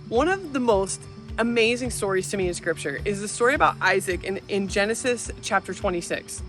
One of the most amazing stories to me in scripture is the story about Isaac in Genesis chapter 26.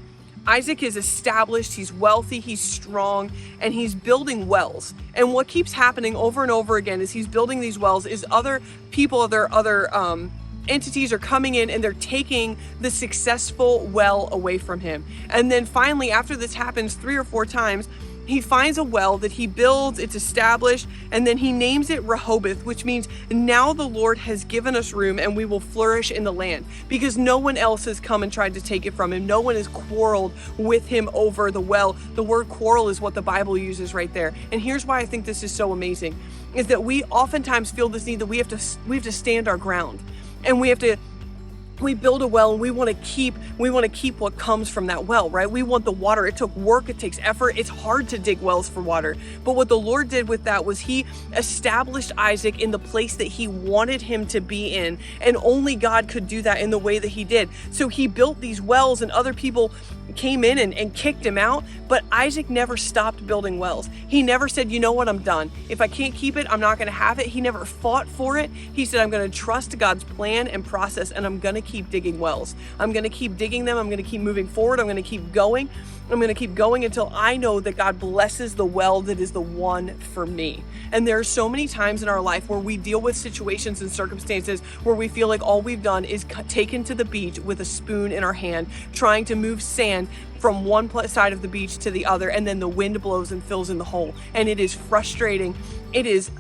Isaac is established, he's wealthy, he's strong, and he's building wells. And what keeps happening over and over again is he's building these wells is other people, other entities are coming in and they're taking the successful well away from him. And then finally, after this happens 3 or 4 times, he finds a well that he builds, it's established, and then he names it Rehoboth, which means now the Lord has given us room and we will flourish in the land, because no one else has come and tried to take it from him. No one has quarreled with him over the well. The word quarrel is what the Bible uses right there. And here's why I think this is so amazing, is that we oftentimes feel this need that we have to stand our ground, and we build a well and we want to keep what comes from that well, right? We want the water. It took work, it takes effort. It's hard to dig wells for water. But what the Lord did with that was he established Isaac in the place that he wanted him to be in. And only God could do that in the way that he did. So he built these wells and other people came in and kicked him out, but Isaac never stopped building wells. He never said, you know what, I'm done. If I can't keep it, I'm not going to have it. He never fought for it. He said, I'm going to trust God's plan and process, and I'm going to keep digging wells. I'm going to keep digging them. I'm going to keep moving forward. I'm going to keep going. I'm going to keep going until I know that God blesses the well that is the one for me. And there are so many times in our life where we deal with situations and circumstances where we feel like all we've done is taken to the beach with a spoon in our hand, trying to move sand from one side of the beach to the other, and then the wind blows and fills in the hole. And it is frustrating. It is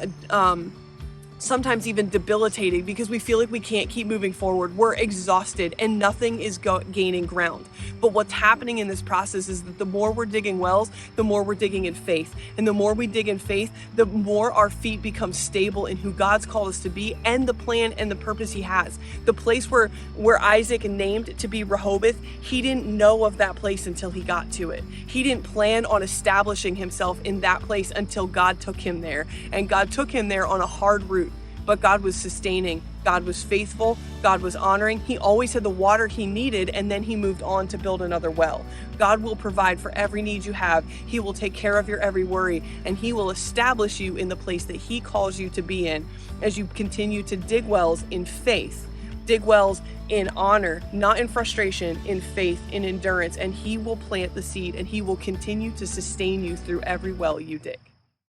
sometimes even debilitating, because we feel like we can't keep moving forward. We're exhausted and nothing is gaining ground. But what's happening in this process is that the more we're digging wells, the more we're digging in faith. And the more we dig in faith, the more our feet become stable in who God's called us to be and the plan and the purpose he has. The place where Isaac named to be Rehoboth, he didn't know of that place until he got to it. He didn't plan on establishing himself in that place until God took him there. And God took him there on a hard route. But God was sustaining, God was faithful, God was honoring. He always had the water he needed, and then he moved on to build another well. God will provide for every need you have. He will take care of your every worry, and he will establish you in the place that he calls you to be in as you continue to dig wells in faith. Dig wells in honor, not in frustration, in faith, in endurance, and he will plant the seed and he will continue to sustain you through every well you dig.